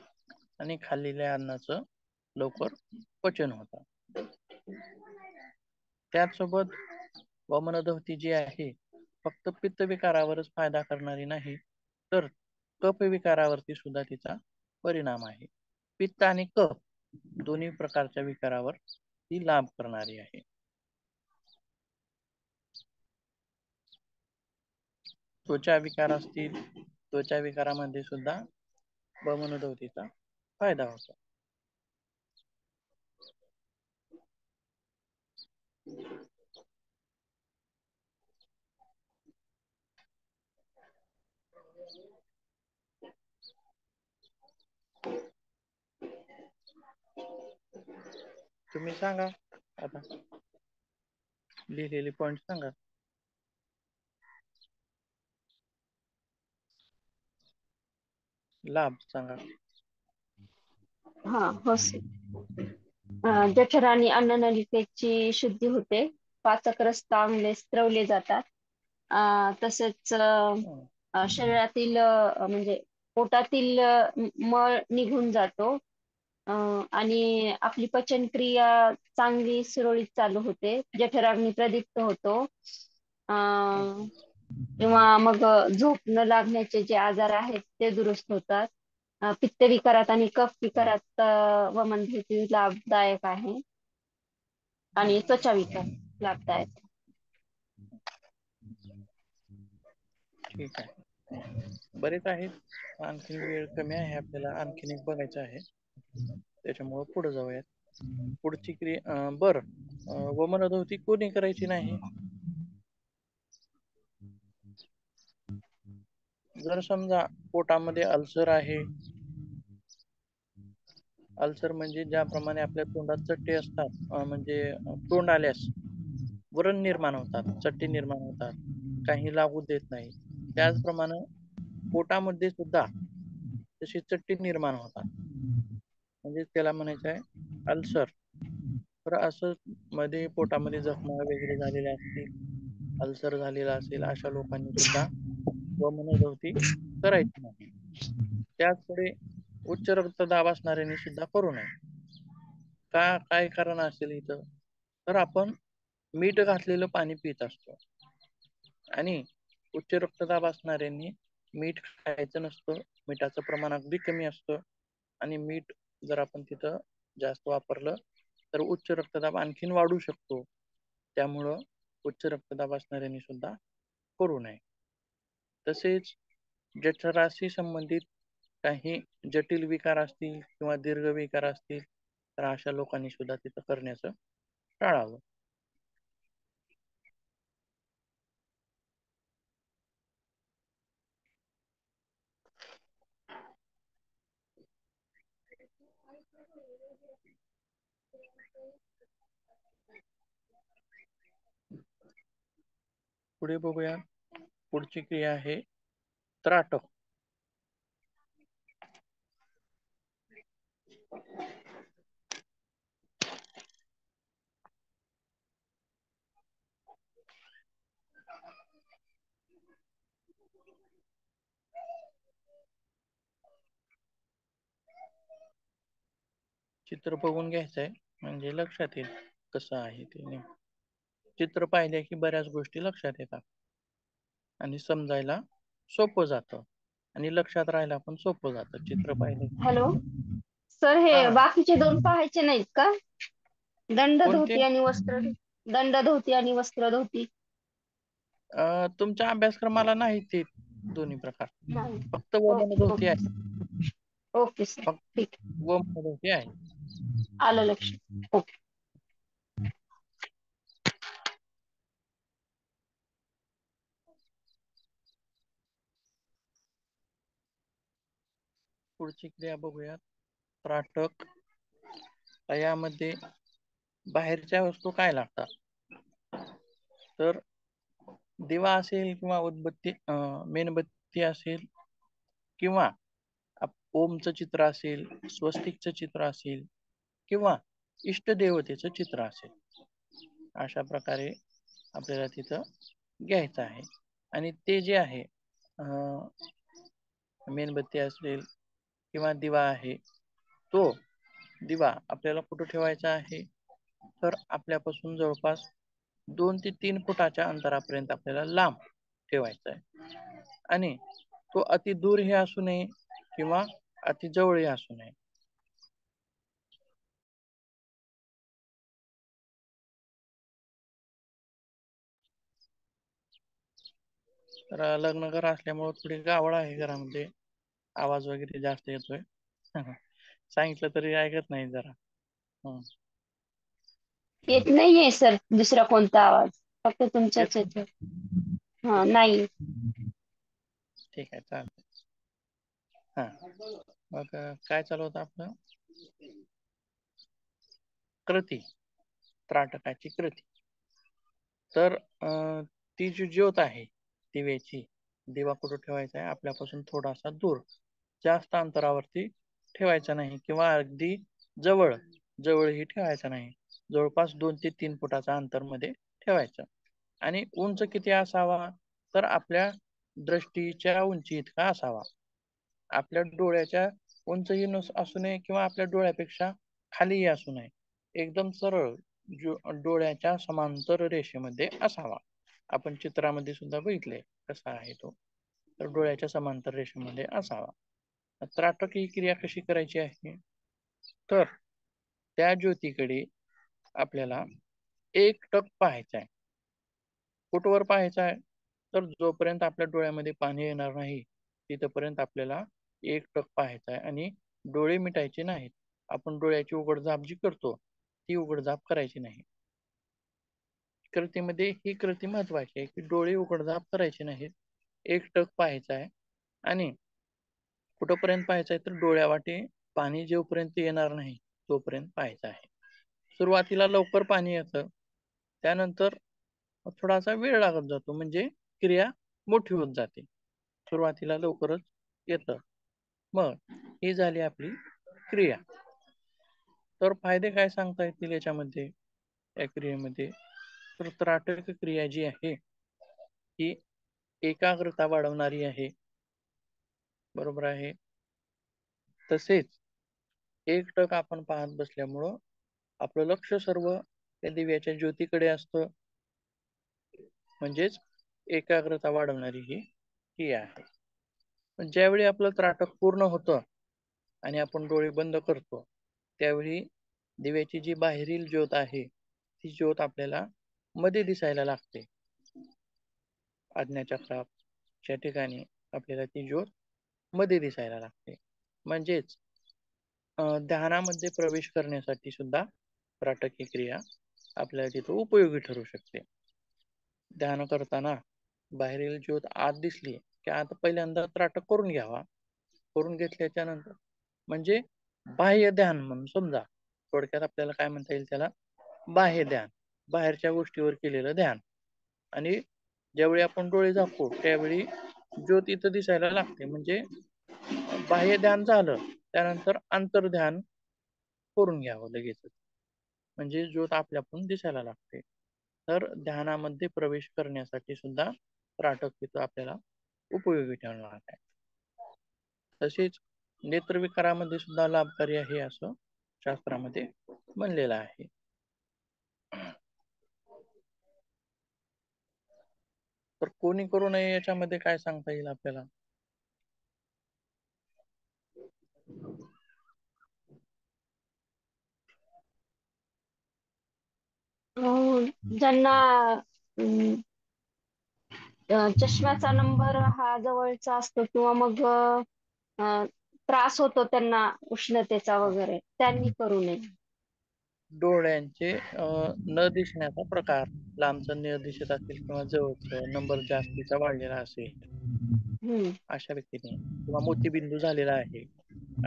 आणि खाल्लेल्या अन्नाचं लवकर पचन होतं. त्याचसोबत वमनधवती जी आहे फक्त पित्त विकारावरच फायदा करणारी नाही, तर कफ विकारावरती सुद्धा तिचा परिणाम आहे. पित्त आणि कफ दोन्ही प्रकारच्या विकारावर ती लाभ करणारी आहे. त्वचा विकार असतील, त्वचा विकारामध्ये सुद्धा वमनधवतीचा फायदा होतो. तुम्ही सांगा आता, लिहिलेले पॉइंट सांगा. लाभ सांगा. हा हो सर. जठर आणि अन्ननलिकेची शुद्धी होते, पाचक रस चांगले स्त्रवले जातात. तसेच हं, शरीरातील म्हणजे पोटातील मळ निघून जातो. आणि आपली पचनक्रिया चांगली सुरळीत चालू होते, जठराग्नी प्रदीप्त होतो. हं. किंवा मग झोप न लागण्याचे जे आजार आहेत ते दुरुस्त होतात. पित्त विकारात आणि कफ विकारात वमनधुती लाभदायक आहे आणि त्वचा विकार लाभदायक. ठीक आहे, बरेच आहेत. आणखी वेळ कमी आहे, आपल्याला आणखीन एक बघायचं आहे, त्याच्यामुळे पुढे जाऊयात. पुढची क्रिया बर वमनधवती कोणी करायची नाही. जर समजा पोटामध्ये अल्सर आहे, अल्सर म्हणजे ज्याप्रमाणे आपल्या तोंडात चट्टे असतात, म्हणजे तोंड आल्यास व्रण निर्माण होतात, चट्टे निर्माण होतात, काही लागू देत नाही, त्याचप्रमाणे पोटामध्ये सुद्धा तशी चट्टी निर्माण होतात, म्हणजे त्याला म्हणायचं आहे अल्सर. तर असं मध्ये पोटामध्ये जखमा वगैरे झालेल्या असतील, अल्सर झालेला असेल, अशा लोकांनी सुद्धा वमनधवती करायची नाही. त्याचपुढे उच्च रक्तदाब असणाऱ्यांनी सुद्धा करू नये. का काय कारण असेल इथं, तर आपण मीठ घातलेलं पाणी पित असतो आणि उच्च रक्तदाब असणाऱ्यांनी मीठ खायचं नसतं, मिठाचं प्रमाण अगदी कमी असतं आणि मीठ जर आपण तिथं जास्त वापरलं तर उच्च रक्तदाब आणखीन वाढू शकतो. त्यामुळं उच्च रक्तदाब असणाऱ्यांनी सुद्धा करू नये. तसेच जठराशी संबंधित काही जटिल विकार असतील किंवा दीर्घ विकार असतील तर अशा लोकांनी सुद्धा तिथं करण्याचं टाळावं. पुढे बघूया. पुढची क्रिया आहे त्राटक. चित्र बघून घ्यायचंय म्हणजे लक्षात येईल कसं आहे ते. चित्र पाहिले की बऱ्याच गोष्टी लक्षात येतात आणि समजायला सोपं जातं आणि लक्षात राहायला पण सोपं जातं चित्र पाहिले. हॅलो सर, हे हा, बाकीचे दोन पाहायचे नाहीत का? कोणते? दंडधोती आणि दंडधोती आणि वस्त्रधोती. तुमच्या अभ्यासक्रमाला नाही ते दोन्ही प्रकार. नाही. फक्त ओके वमनधोती ओके. आहे. ओके सर, फक्त ठीक. वमनधोती आहे. आलं लक्षात. ओके. पुढची क्रिया बघूया. त्राटक. यामध्ये बाहेरच्या वस्तू काय लागतात तर दिवा असेल किंवा उदबत्ती मेणबत्ती असेल किंवा ओमचं चित्र असेल, स्वस्तिकचं चित्र असेल किंवा इष्टदेवतेचं चित्र असेल. अशा प्रकारे आपल्याला तिथं घ्यायचं आहे. आणि ते जे आहे मेणबत्ती असेल किंवा दिवा आहे, तो दिवा आपल्याला कुठं ठेवायचा आहे तर आपल्यापासून जवळपास 2 ते 3 फुटाच्या अंतरापर्यंत आपल्याला लांब ठेवायचा आहे. आणि तो अति दूरही असू नये किंवा अति जवळही असू नये. तर लग्न घर असल्यामुळे थोडी गावळ आहे घरामध्ये, आवाज वगैरे जास्त येतोय. सांगितलं तरी ऐकत नाही जरा. येत नाहीये सर दुसरा कोणता आवाज, फक्त येत तुमचाच नाही. येतो. हा, नाही. ठीक आहे, चालेल. हा, मग काय चालू होतं आपलं? कृती, त्राटकाची कृती. तर ती जी ज्योत आहे दिव्याची, दिवा कुठं ठेवायचा आहे आपल्यापासून थोडासा दूर, जास्त अंतरावरती ठेवायचा नाही किंवा अगदी जवळही ठेवायचा नाही. जवळपास 2 ते 3 फुटाचा अंतर मध्ये ठेवायचं. आणि उंच किती असावा तर आपल्या दृष्टीच्या उंची इतका असावा. आपल्या डोळ्याच्या उंचही असू नये किंवा आपल्या डोळ्यापेक्षा खालीही असू नये. एकदम सरळ डोळ्याच्या समांतर रेषेमध्ये असावा. आपण चित्रामध्ये सुद्धा बघितले कसा आहे तो. तर डोळ्याच्या समांतर रेषेमध्ये असावा. त्राटक ही क्रिया कशी करायची आहे तर त्या ज्योतीकडे आपल्याला एक टक पाहायचा आहे. कुठवर पाहायचा आहे तर जोपर्यंत आपल्या डोळ्यामध्ये पाणी येणार नाही तिथपर्यंत आपल्याला एक टक पाहायचा आहे आणि डोळे मिटायचे नाहीत. आपण डोळ्याची उघडझाप जी करतो ती उघडझाप करायची नाही. कृतीमध्ये ही कृती महत्वाची आहे की डोळे उघडझाप करायचे नाहीत, एक टक पाहायचा आहे. आणि कुठपर्यंत पाहायचं आहे तर डोळ्यावाटे पाणी जोपर्यंत येणार नाही तोपर्यंत पाहायचं आहे. सुरुवातीला लवकर पाणी येतं, त्यानंतर थोडासा वेळ लागत जातो, म्हणजे क्रिया मोठी होत जाते. सुरुवातीला लवकरच येतं. मग ही झाली आपली क्रिया. तर फायदे काय सांगता येतील याच्यामध्ये, या क्रियेमध्ये? तर त्राटक क्रिया जी आहे ही एकाग्रता वाढवणारी आहे, बरोबर आहे. तसेच एक टक आपण पाहत बसल्यामुळं आपलं लक्ष सर्व त्या दिव्याच्या ज्योतीकडे असतं, म्हणजेच एकाग्रता वाढवणारी ही क्रिया आहे. पण ज्यावेळी आपलं त्राटक पूर्ण होतं आणि आपण डोळे बंद करतो त्यावेळी दिव्याची जी बाहेरील ज्योत आहे ती ज्योत आपल्याला मध्ये दिसायला लागते. आज्ञाचक्रात अशा ठिकाणी आपल्याला ती ज्योत मध्ये दिसायला लागते. म्हणजेच ध्यानामध्ये प्रवेश करण्यासाठी सुद्धा त्राटक ही क्रिया आपल्याला तिथं उपयोगी ठरू शकते. ध्यान करताना बाहेरील ज्योत आत दिसली की आता पहिल्यांदा त्राटक करून घ्यावा. करून घेतल्याच्या नंतर म्हणजे बाह्य ध्यान म्हणून समजा. थोडक्यात आपल्याला काय म्हणता येईल त्याला, बाह्य ध्यान, बाहेरच्या गोष्टीवर केलेलं ध्यान. आणि ज्यावेळी आपण डोळे झाकतो त्यावेळी ज्योत इथं दिसायला लागते, म्हणजे बाह्य ध्यान झालं. त्यानंतर अंतर्ध्यान करून घ्यावं लगेचच, म्हणजे ज्योत आपल्याकडून दिसायला लागते. तर ध्यानामध्ये प्रवेश करण्यासाठी सुद्धा त्राटक तिथं आपल्याला उपयोगी ठरणार आहे. तसेच नेत्रविकारामध्ये सुद्धा लाभकारी आहे असं शास्त्रामध्ये म्हणलेलं आहे. तर कोणी करू नये याच्यामध्ये काय सांगता येईल आपल्याला? ज्यांना चष्म्याचा नंबर हा जवळचा असतो किंवा मग त्रास होतो त्यांना उष्णतेचा वगैरे, त्यांनी करू नये. डोळ्यांचे न दिसण्याचा प्रकार, लांबचं न दिसत असेल किंवा जवळचं नंबर जास्तीचा वाढलेला असेल अशा व्यक्तीने, किंवा मोतीबिंदू झालेला आहे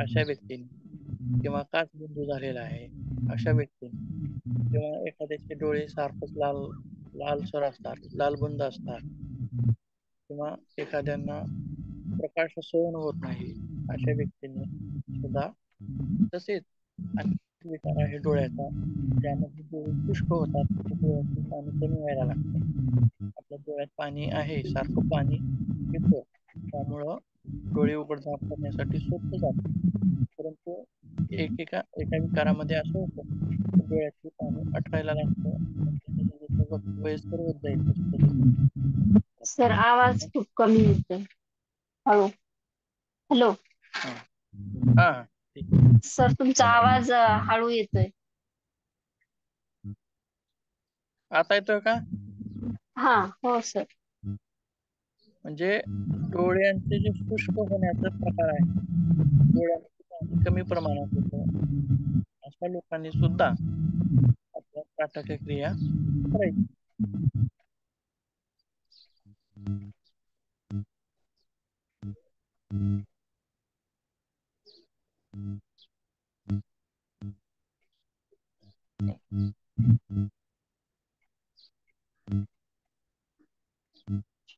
अशा व्यक्तीने, किंवा काचबिंदू झालेला आहे अशा व्यक्तीने, किंवा एखाद्याचे डोळे सारखंच लालसर असतात, लालबुंद असतात, किंवा एखाद्यांना प्रकाश सहन होत नाही अशा व्यक्तींनी सुद्धा, तसेच आणखी विकार आहे डोळ्याचा, ज्यामध्ये डोळे शुष्क होतात, डोळ्यातून पाणी कमी व्हायला लागतं. आपल्या डोळ्यात पाणी आहे, सारखं पाणी येतं, त्यामुळं डोळे उघडझाप करण्यासाठी स्वच्छ जातं. परंतु एका विकारामध्ये असं होतं, डोळ्यातलं पाणी अटकायला लागतं. वयस्कर होत जाईल तसं तसं. सर आवाज खूप कमी येतोय. हॅलो हॅलो हा हा ठीक. सर, तुमचा आवाज हळू येतोय. आता येतोय का? हा, हो सर. म्हणजे डोळ्यांचे जे शुष्क होण्याचा प्रकार आहे, डोळ्यांमध्ये पाणी कमी प्रमाणात होतं, अशा लोकांनी सुद्धा आपल्या त्राटक क्रिया करायची.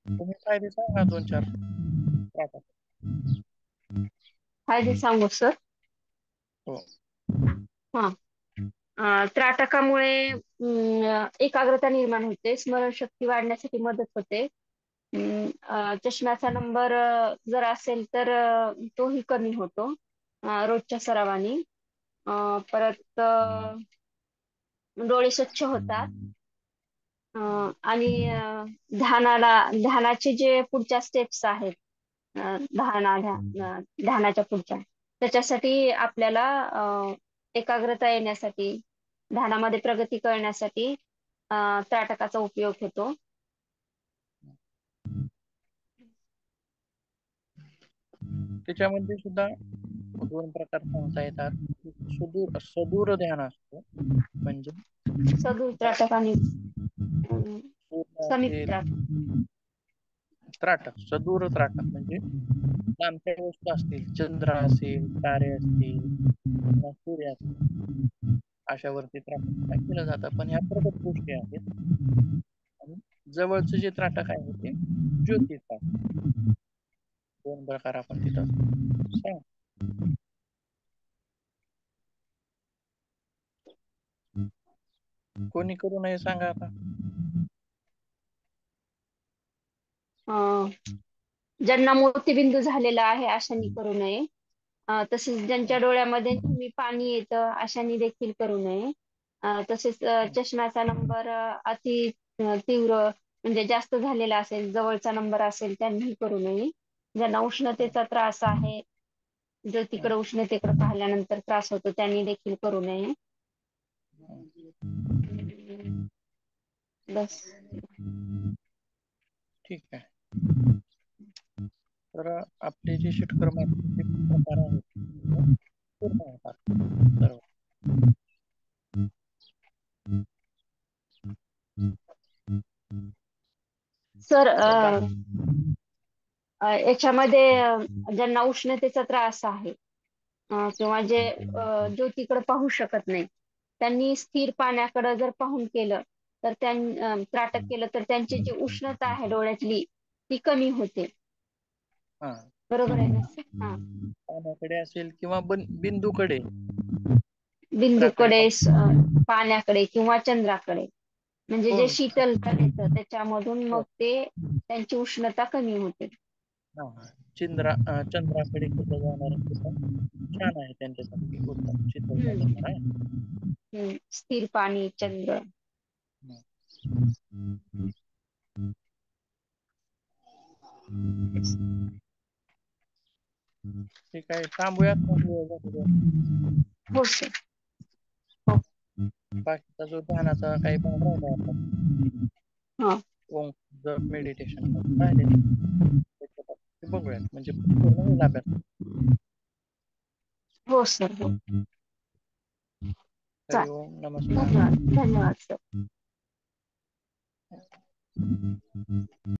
तुम्ही फायदे सांगा 2-4 त्राटक. फायदे सांगू सर? हो. हा. त्राटकामुळे एकाग्रता निर्माण होते, स्मरणशक्ती वाढण्यासाठी मदत होते. चष्म्याचा नंबर जर असेल तर तोही कमी होतो रोजच्या सरावाने. परत डोळे स्वच्छ होतात. आणि ध्यानाचे जे पुढच्या स्टेप्स आहेत, ध्यानाच्या पुढच्या, त्याच्यासाठी आपल्याला एकाग्रता येण्यासाठी, ध्यानामध्ये प्रगती करण्यासाठी त्राटकाचा उपयोग होतो. त्याच्यामध्ये सुद्धा 2 प्रकार सांगता येतात. सदूर ध्यान असतं, म्हणजे सदूर त्राटक आणि सूर्य समीप असेल, त्राटक. त्राटक सदूर त्राटक म्हणजे लांबच्या वस्तू असतील, चंद्र असेल, तारे असतील किंवा सूर्य असेल, अशावरती त्राटक काय केलं जातं. पण ह्या प्रगत गोष्टी आहेत. आणि जवळचं जे त्राटक आहे ते ज्योतीचा. 2 प्रकार आपण तिथं सांग. कोणी करू नये सांगा आता? ज्यांना मोतीबिंदू झालेला आहे अशांनी करू नये. तसेच ज्यांच्या डोळ्यामध्ये नेहमी पाणी येतं अशांनी देखील करू नये. तसेच चष्म्याचा नंबर अति तीव्र म्हणजे जास्त झालेला असेल, जवळचा नंबर असेल, त्यांनी करू नये. ज्यांना उष्णतेचा त्रास आहे, ज्योतीकडे उष्णतेकडे पाहिल्यानंतर त्रास होतो, त्यांनी देखील करू नये. बस. ठीक आहे. तर आपले जे षटकर मातेचे प्रकार आहेत ते पूर्ण होतात सर्व. सर तर बाकी याच्यामध्ये ज्यांना उष्णतेचा त्रास आहे किंवा जे ज्योतीकडे पाहू शकत नाही, त्यांनी स्थिर पाण्याकडे जर पाहून केलं तर त्राटक केलं तर त्यांची जी उष्णता आहे डोळ्यातली ती कमी होते. हा बरोबर आहे ना सर? हा. पाण्याकडे असेल किंवा बिंदूकडे त्राटक बिंदूकडे, पाण्याकडे किंवा चंद्राकडे, म्हणजे हो जे शीतलता येतं त्याच्यामधून मग हो. ते त्यांची उष्णता कमी होते. हा चंद्राकडे केलं जाणार सुद्धा छान आहे त्यांच्यासाठी उत्तम शीतलता हम्म. देणार आहे. स्थिर पाणी, चंद्र. हं. ठीक आहे, थांबूयात मग वेळ झालेली आहे. हो सर. बाकीचा जो ध्यानाचा काही भाग राहिला आता हा. ओम जप मेडिटेशन राहिले त्याच्या बाबतीत बघूयात म्हणजे पूर्ण होईल अभ्यास. हो सर. हो. हरि चालेल. ओम नमस्कार. धन्यवाद. धन्यवाद सर.